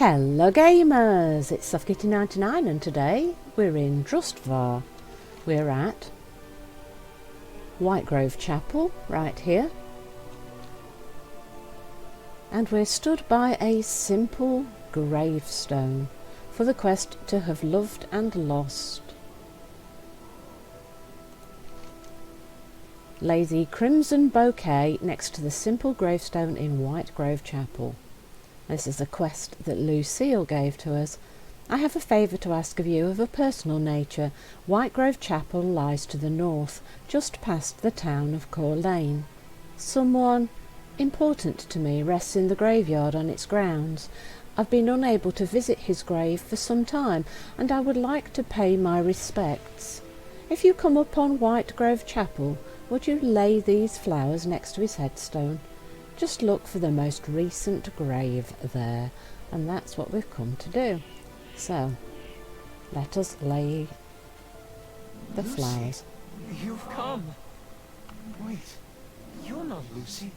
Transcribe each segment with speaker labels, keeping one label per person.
Speaker 1: Hello gamers, it's SoftKitty99 and today we're in Drustvar. We're at Whitegrove Chapel right here, and we're stood by a simple gravestone for the quest to have loved and lost. Lay the crimson bouquet next to the simple gravestone in Whitegrove Chapel. This is a quest that Lucille gave to us. I have a favour to ask of you of a personal nature. Whitegrove Chapel lies to the north, just past the town of Core Lane. Someone important to me rests in the graveyard on its grounds. I've been unable to visit his grave for some time, and I would like to pay my respects. If you come upon Whitegrove Chapel, would you lay these flowers next to his headstone? Just look for the most recent grave there, and that's what we've come to do. So, let us lay the flowers.
Speaker 2: You've come. Wait, you're not Lucy.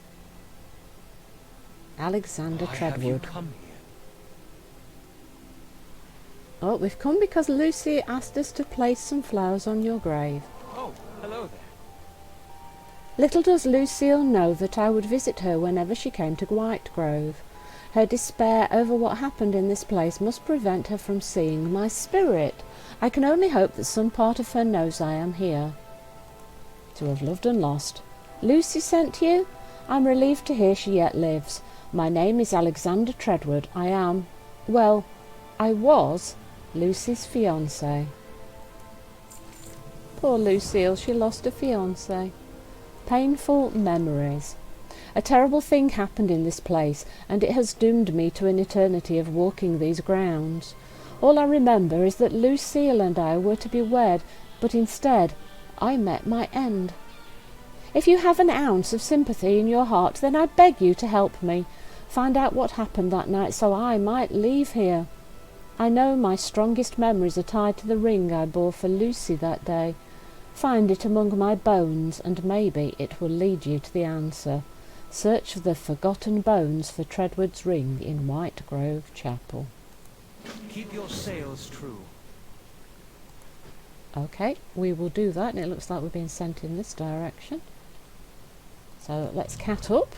Speaker 1: Alexander
Speaker 2: Why have you
Speaker 1: Treadwood.
Speaker 2: come here?
Speaker 1: Oh, we've come because Lucy asked us to place some flowers on your grave.
Speaker 2: Oh, hello there.
Speaker 1: Little does Lucille know that I would visit her whenever she came to Whitegrove. Her despair over what happened in this place must prevent her from seeing my spirit. I can only hope that some part of her knows I am here. To have loved and lost. Lucy sent you? I'm relieved to hear she yet lives. My name is Alexander Treadwood. I am, well, I was Lucy's fiancé. Poor Lucille, she lost a fiancé. Painful memories. A terrible thing happened in this place, and it has doomed me to an eternity of walking these grounds. All I remember is that Lucille and I were to be wed, but instead I met my end. If you have an ounce of sympathy in your heart, then I beg you to help me. Find out what happened that night so I might leave here. I know my strongest memories are tied to the ring I bore for Lucy that day. Find it among my bones, and maybe it will lead you to the answer. Search for the forgotten bones for Treadwood's ring in Whitegrove Chapel.
Speaker 2: Keep your sails true.
Speaker 1: Okay, we will do that, and it looks like we're being sent in this direction. So let's cat up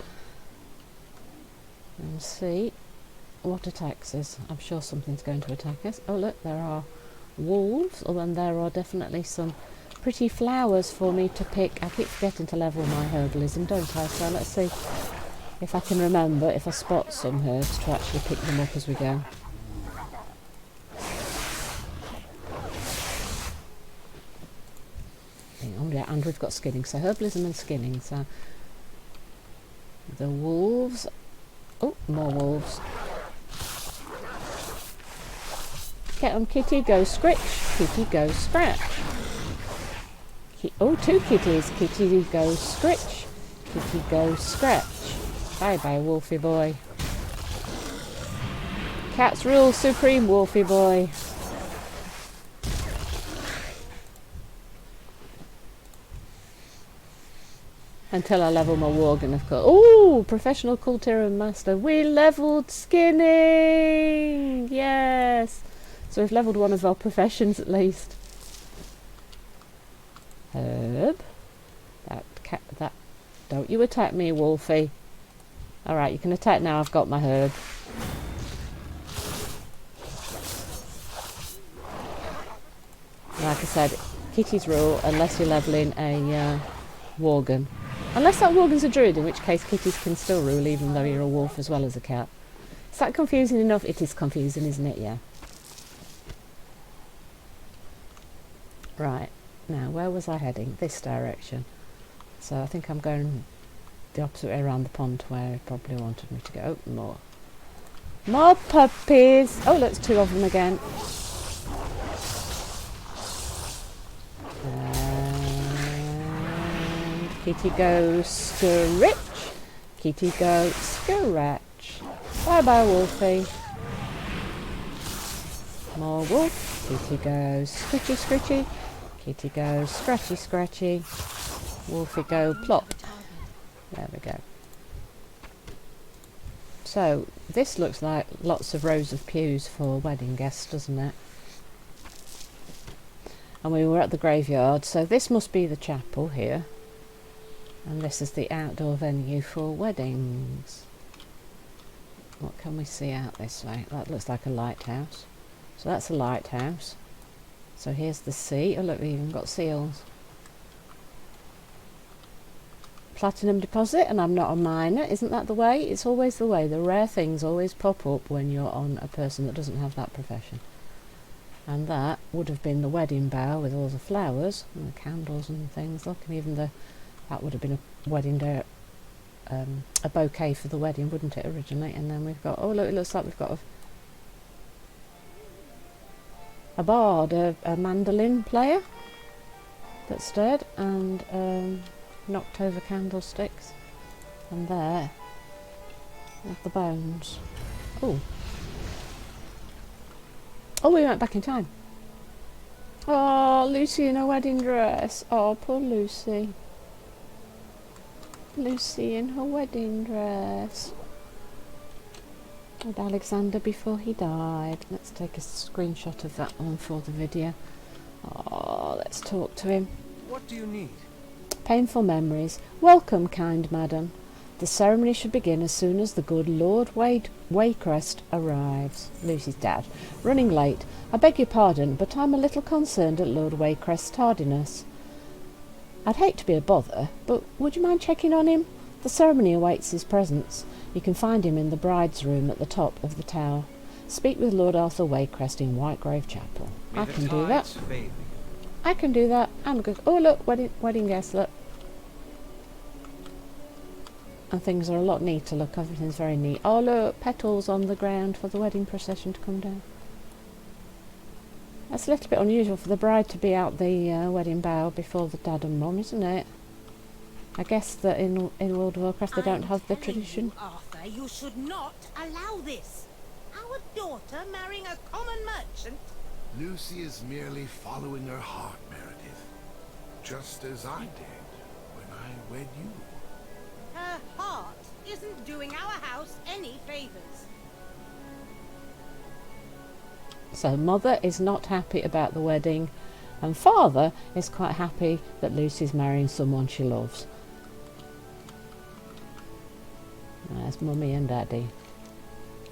Speaker 1: and see what attacks us. I'm sure something's going to attack us. Oh look, there are wolves, and there are definitely some pretty flowers for me to pick. I keep forgetting to level my herbalism, don't I? So let's see if I can remember, if I spot some herbs, to actually pick them up as we go. Oh yeah, and we've got skinning, so herbalism and skinning. So the wolves. Oh, more wolves. Get 'em, kitty, go scritch. Kitty, go scratch. Oh, two kitties. Kitty go scritch. Kitty go scratch. Bye bye, Wolfie boy. Cats rule supreme, Wolfie boy. Until I level my Worgen, of course. Oh, professional Kultira master. We levelled skinning. Yes. So we've levelled one of our professions at least. Herb. That. Don't you attack me, Wolfie. Alright, you can attack now. I've got my herb. Like I said, kitties rule unless you're levelling a Worgen. Unless that Worgen's a druid, in which case kitties can still rule even though you're a wolf as well as a cat. Is that confusing enough? It is confusing, isn't it? Yeah. Right. Now, where was I heading? This direction. So I think I'm going the opposite way around the pond where he probably wanted me to go. Oh, more. More puppies! Oh, look, two of them again. And kitty go scritch. Kitty go scratch. Bye bye, Wolfie. More wolf. Kitty goes scritchy scritchy. Kitty goes scratchy scratchy. Wolfie go plop. There we go. So this looks like lots of rows of pews for wedding guests, doesn't it? And we were at the graveyard, so this must be the chapel here. And this is the outdoor venue for weddings. What can we see out this way? That looks like a lighthouse. So that's a lighthouse. So here's the sea. Oh look, we even got seals. Platinum deposit, and I'm not a miner. Isn't that the way? It's always the way. The rare things always pop up when you're on a person that doesn't have that profession. And that would have been the wedding bower with all the flowers and the candles and things. Look, and even that would have been a wedding day, a bouquet for the wedding, wouldn't it, originally? And then we've got, oh look, it looks like we've got a bard, a mandolin player that's dead, and knocked over candlesticks. And there are the bones. Oh. Oh, we went back in time. Oh, Lucy in her wedding dress. Oh, poor Lucy. Lucy in her wedding dress. With Alexander before he died. Let's take a screenshot of that one for the video. Oh, let's talk to him.
Speaker 2: What do you need?
Speaker 1: Painful memories. Welcome, kind madam. The ceremony should begin as soon as the good Lord Waycrest arrives. Lucy's dad. Running late. I beg your pardon, but I'm a little concerned at Lord Waycrest's tardiness. I'd hate to be a bother, but would you mind checking on him? The ceremony awaits his presence. You can find him in the bride's room at the top of the tower. Speak with Lord Arthur Waycrest in Whitegrave Chapel. I can do that. I can do that. I'm good. Oh look, wedding guest, look. And things are a lot neater, look, everything's very neat. Oh look, petals on the ground for the wedding procession to come down. That's a little bit unusual for the bride to be out the wedding bower before the dad and mum, isn't it? I guess that in World of Warcraft they don't have the tradition.
Speaker 3: You, Arthur, you should not allow this. Our daughter marrying a common merchant.
Speaker 4: Lucy is merely following her heart, Meredith. Just as I did when I wed you.
Speaker 3: Her heart isn't doing our house any favours.
Speaker 1: So mother is not happy about the wedding, and father is quite happy that Lucy's marrying someone she loves. There's mummy and daddy.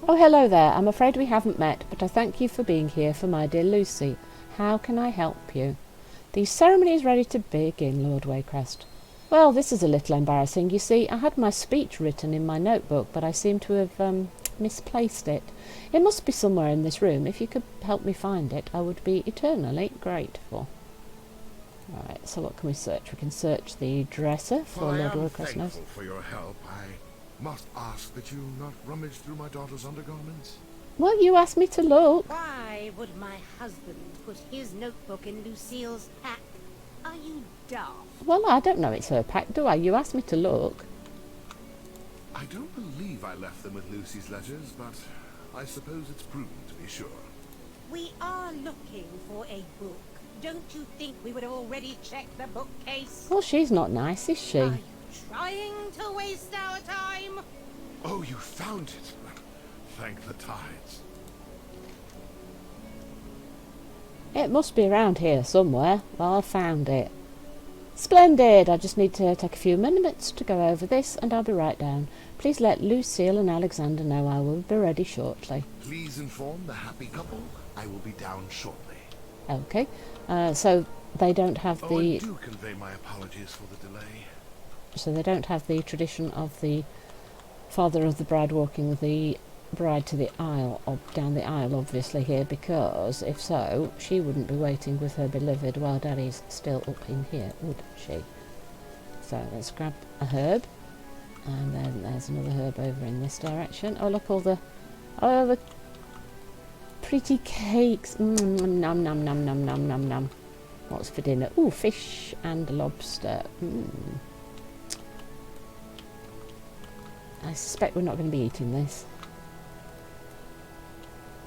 Speaker 1: Oh, hello there. I'm afraid we haven't met, but I thank you for being here for my dear Lucy. How can I help you? The ceremony is ready to begin, Lord Waycrest. Well, this is a little embarrassing. You see, I had my speech written in my notebook, but I seem to have misplaced it. It must be somewhere in this room. If you could help me find it, I would be eternally grateful. Alright, so what can we search? We can search the dresser for Lord Waycrest.
Speaker 4: I am thankful for your help. I must ask that you not rummage through my daughter's undergarments.
Speaker 1: Well, you asked me to look.
Speaker 3: Why would my husband put his notebook in Lucille's pack? Are you daft?
Speaker 1: Well, I don't know it's her pack, do I? You asked me to look.
Speaker 4: I don't believe I left them with Lucy's letters, but I suppose it's prudent to be sure.
Speaker 3: We are looking for a book. Don't you think we would have already checked the bookcase?
Speaker 1: Well, she's not nice, is she?
Speaker 3: Are you trying to waste our time?
Speaker 4: Oh, you found it. Thank the tides.
Speaker 1: It must be around here somewhere. Well, I found it. Splendid! I just need to take a few minutes to go over this and I'll be right down. Please let Lucille and Alexander know I will be ready shortly.
Speaker 4: Please inform the happy couple I will be down shortly.
Speaker 1: Okay, so they don't have
Speaker 4: I
Speaker 1: the...
Speaker 4: do convey my apologies for the delay.
Speaker 1: So they don't have the tradition of the father of the bride walking the bride to the aisle, or down the aisle obviously here, because if so, she wouldn't be waiting with her beloved while Daddy's still up in here, would she? So let's grab a herb, and then there's another herb over in this direction. Oh look, all the pretty cakes. Nom nom nom nom nom nom nom. What's for dinner? Ooh, fish and lobster. I suspect we're not going to be eating this.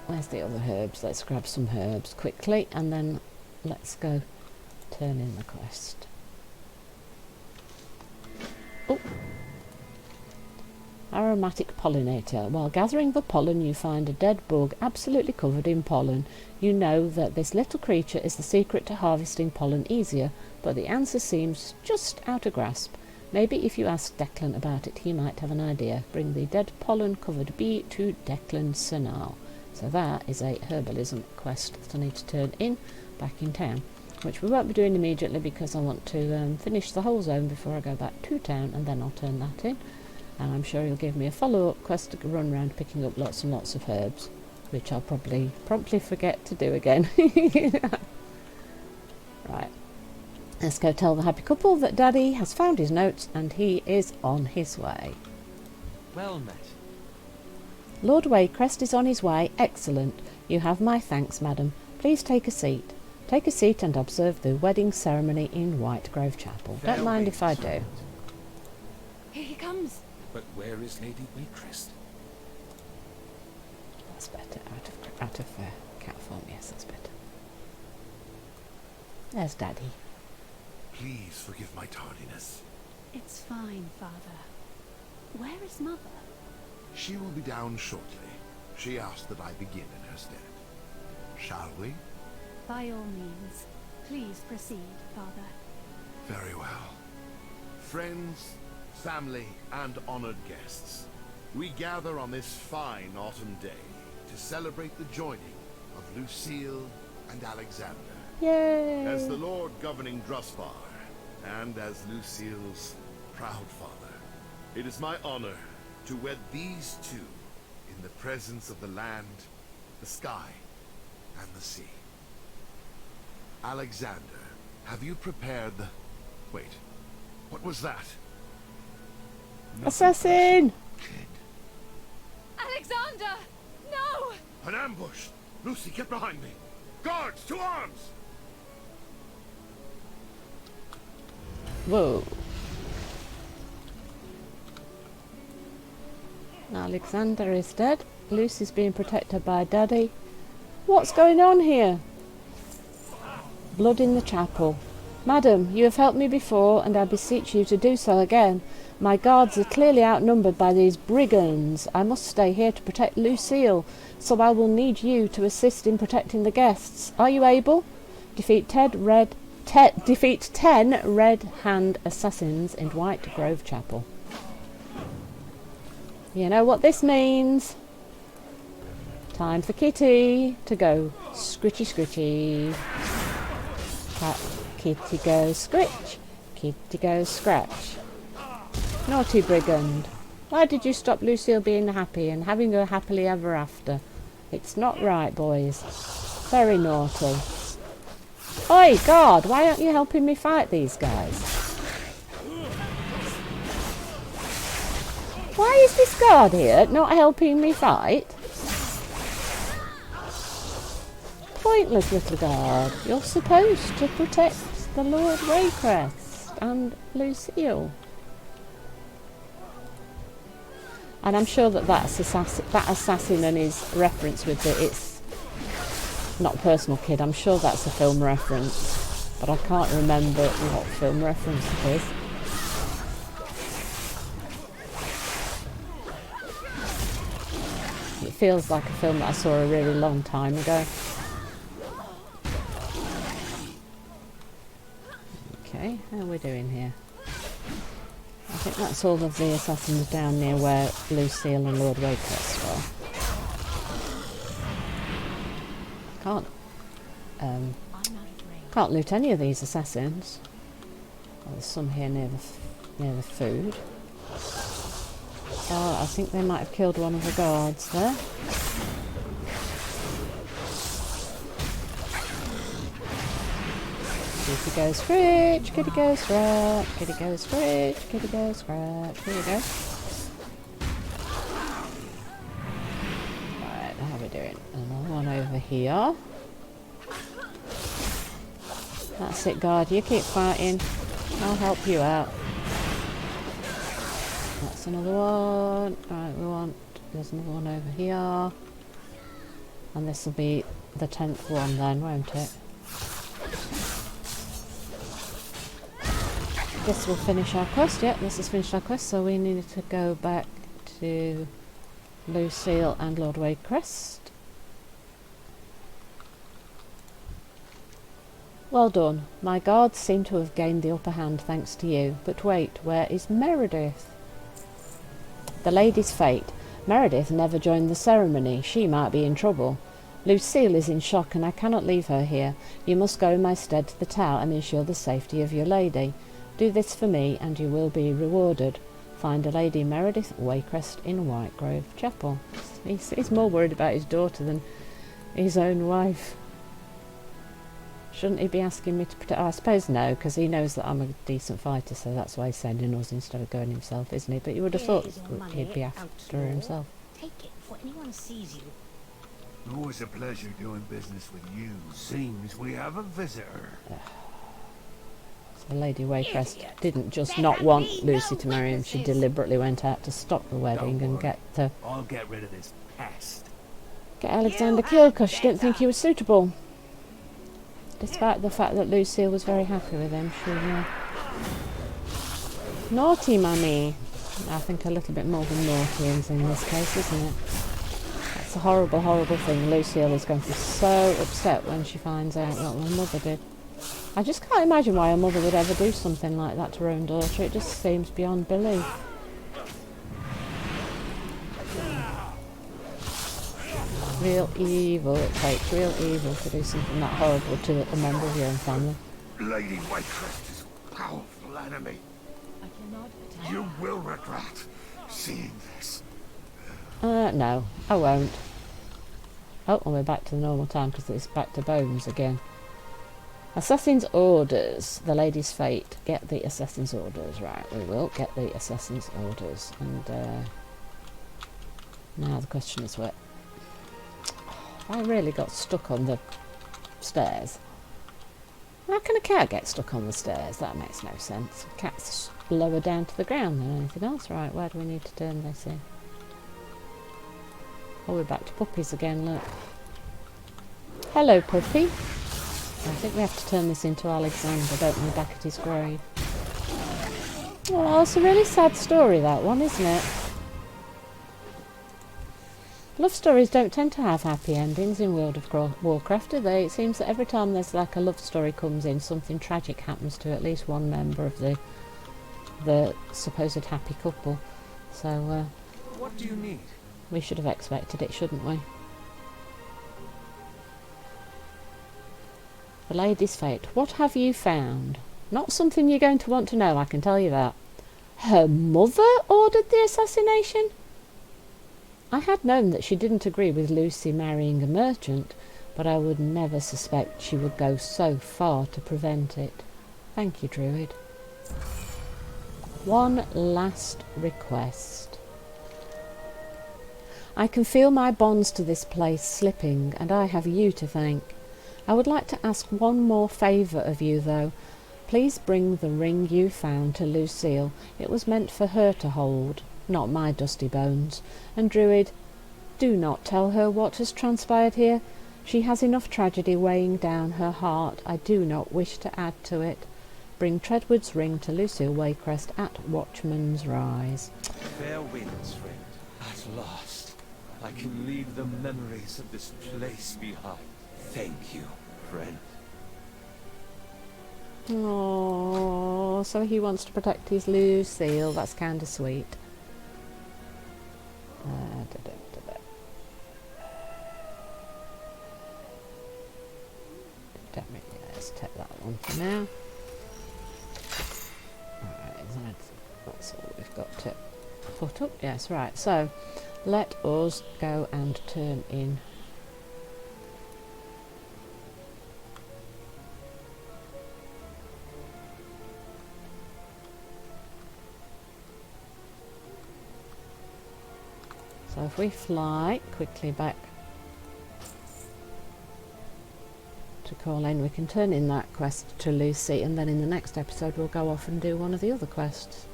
Speaker 1: Where's the other herbs? Let's grab some herbs quickly and then let's go turn in the quest. Oh! Our aromatic pollinator. While gathering the pollen, you find a dead bug absolutely covered in pollen. You know that this little creature is the secret to harvesting pollen easier, but the answer seems just out of grasp. Maybe if you ask Declan about it, he might have an idea. Bring the dead pollen-covered bee to Declan Senal. So that is a herbalism quest that I need to turn in back in town, which we won't be doing immediately because I want to finish the whole zone before I go back to town, and then I'll turn that in. And I'm sure he'll give me a follow-up quest to run around picking up lots and lots of herbs, which I'll probably promptly forget to do again. Right. Let's go tell the happy couple that Daddy has found his notes and he is on his way.
Speaker 2: Well met.
Speaker 1: Lord Waycrest is on his way. Excellent. You have my thanks, madam. Please take a seat. Take a seat and observe the wedding ceremony in Whitegrove Chapel. Don't mind if I do.
Speaker 3: Here he comes.
Speaker 4: But where is Lady Waycrest?
Speaker 1: That's better. Out of cat form, yes, that's better. There's Daddy.
Speaker 4: Please forgive my tardiness.
Speaker 3: It's fine, Father. Where is Mother?
Speaker 4: She will be down shortly. She asked that I begin in her stead. Shall we?
Speaker 3: By all means. Please proceed, Father.
Speaker 4: Very well. Friends, family, and honored guests, we gather on this fine autumn day to celebrate the joining of Lucille and Alexander.
Speaker 1: Yay!
Speaker 4: As the Lord governing Drustvar, and as Lucille's proud father, it is my honor to wed these two in the presence of the land, the sky, and the sea. Alexander, have you prepared the... Wait, what was that?
Speaker 1: Assassin!
Speaker 4: Kid.
Speaker 3: Alexander! No!
Speaker 4: An ambush! Lucy, get behind me! Guards, to arms!
Speaker 1: Whoa. Alexander is dead. Lucy's being protected by Daddy. What's going on here? Blood in the chapel. Madam, you have helped me before, and I beseech you to do so again. My guards are clearly outnumbered by these brigands. I must stay here to protect Lucille, so I will need you to assist in protecting the guests. Are you able? Defeat 10 red hand assassins in Whitegrove Chapel. You know what this means? Time for Kitty to go scritchy scritchy. Kitty goes scritch. Kitty goes scratch. Naughty brigand. Why did you stop Lucille being happy and having her happily ever after? It's not right, boys. Very naughty. Oi, God, why aren't you helping me fight these guys? Why is this guard here not helping me fight? Pointless little guard. You're supposed to protect the Lord Waycrest and Lucille. And I'm sure that assassin and his reference with it's not personal kid. I'm sure that's a film reference, but I can't remember what film reference it is. It feels like a film that I saw a really long time ago. Okay, how are we doing here? I think that's all of the assassins down near where Lucille and Lord Waycrest are. Can't loot any of these assassins. Oh, there's some here near the food. Oh, I think they might have killed one of the guards there. Kitty goes scratch, kitty goes scratch, kitty goes scratch, kitty goes scratch. Here we go. Right, how are we doing? Another one over here. That's it, guard. You keep fighting. I'll help you out. That's another one. Right, there's another one over here. And this will be the 10th one then, won't it? This will finish our quest. Yep, this has finished our quest, so we need to go back to Lucille and Lord Waycrest. Well done. My guards seem to have gained the upper hand thanks to you. But wait, where is Meredith? The lady's fate. Meredith never joined the ceremony. She might be in trouble. Lucille is in shock and I cannot leave her here. You must go in my stead to the tower and ensure the safety of your lady. Do this for me and you will be rewarded. Find a Lady Meredith Waycrest in Whitegrove Chapel. He's more worried about his daughter than his own wife. Shouldn't he be asking me to protect... Oh, I suppose no, because he knows that I'm a decent fighter, so that's why he's sending us instead of going himself, isn't he? But you would have thought he'd be after himself.
Speaker 3: Take it before anyone sees you.
Speaker 5: Always a pleasure doing business with you. Seems we have a visitor.
Speaker 1: So Lady Waycrest didn't just not want Lucy to marry him, she deliberately went out to stop the wedding and
Speaker 5: I'll get rid of this pest.
Speaker 1: Get Alexander killed because she didn't think he was suitable. Despite the fact that Lucille was very happy with him, she... Naughty mummy. I think a little bit more than naughty is in this case, isn't it? That's a horrible, horrible thing. Lucille is going to be so upset when she finds out what her mother did. I just can't imagine why her mother would ever do something like that to her own daughter. It just seems beyond belief. Real evil. It takes real evil to do something that horrible to a member of your own family.
Speaker 5: Lady Waycrest is a powerful enemy. You will regret seeing this.
Speaker 1: No, I won't. Oh, and we're back to the normal time because it's back to bones again. Assassin's orders. The lady's fate. Get the assassin's orders. Right, we will get the assassin's orders. And now the question is where... I really got stuck on the stairs. How can a cat get stuck on the stairs? That makes no sense. A cat's lower down to the ground than anything else. Right, where do we need to turn this in? Oh, we're back to puppies again, look. Hello, puppy. I think we have to turn this into Alexander, don't we, back at his grave. Oh, it's a really sad story, that one, isn't it? Love stories don't tend to have happy endings in World of Warcraft, do they? It seems that every time there's like a love story comes in, something tragic happens to at least one member of the supposed happy couple. So,
Speaker 2: What do you need?
Speaker 1: we should have expected it, shouldn't we? The lady's fate. What have you found? Not something you're going to want to know, I can tell you that. Her mother ordered the assassination? I had known that she didn't agree with Lucy marrying a merchant, but I would never suspect she would go so far to prevent it. Thank you, Druid. One last request. I can feel my bonds to this place slipping, and I have you to thank. I would like to ask one more favour of you, though. Please bring the ring you found to Lucille. It was meant for her to hold, not my dusty bones. And Druid, do not tell her what has transpired here. She has enough tragedy weighing down her heart. I do not wish to add to it. Bring Treadwood's ring to Lucille Waycrest at Watchman's Rise.
Speaker 2: Fair winds, friend. At last, I can leave the memories of this place behind. Thank you, friend.
Speaker 1: Oh, so he wants to protect his Lucille. That's kind of sweet. Let's take that one for now. Alright, that's all we've got to put up. Yes, right. So let us go and turn in. So if we fly quickly back to Corlane, we can turn in that quest to Lucy, and then in the next episode we'll go off and do one of the other quests.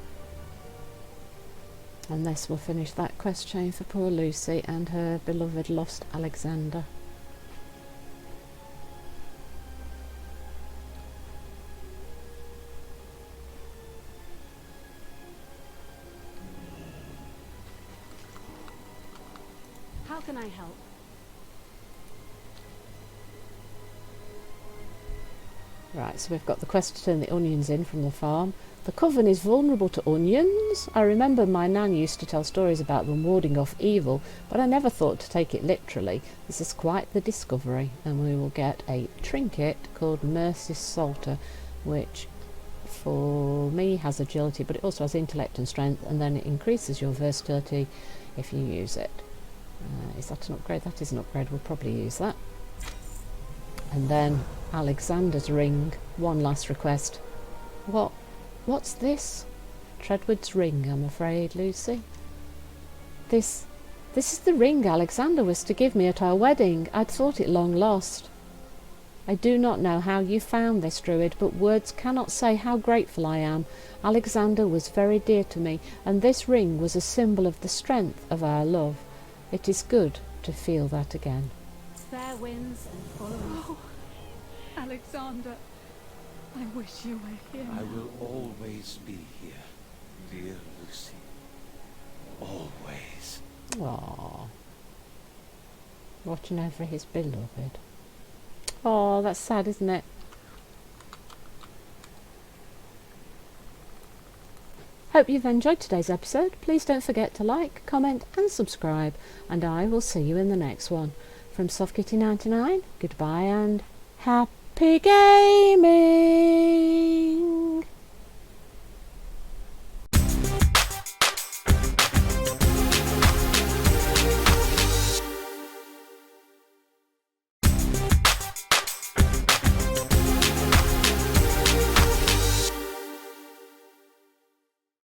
Speaker 1: And this will finish that quest chain for poor Lucy and her beloved lost Alexander.
Speaker 6: can I help?
Speaker 1: Right, so we've got the quest to turn the onions in from the farm. The coven is vulnerable to onions. I remember my nan used to tell stories about them warding off evil, but I never thought to take it literally. This is quite the discovery, and we will get a trinket called Mercy's Salter, which for me has agility, but it also has intellect and strength, and then it increases your versatility if you use it. Is that an upgrade? That is an upgrade. We'll probably use that. And then Alexander's ring. One last request. What's this? Treadwood's ring, I'm afraid, Lucy. This is the ring Alexander was to give me at our wedding. I'd thought it long lost. I do not know how you found this, Druid, but words cannot say how grateful I am. Alexander was very dear to me, and this ring was a symbol of the strength of our love. It is good to feel that again.
Speaker 6: Fair winds and following. Oh, Alexander, I wish you were here.
Speaker 2: I will always be here, dear Lucy. Always.
Speaker 1: Aww. Watching over his beloved. Oh, that's sad, isn't it? Hope you've enjoyed today's episode. Please don't forget to like, comment and subscribe, and I will see you in the next one. From SoftKitty99, goodbye and happy gaming!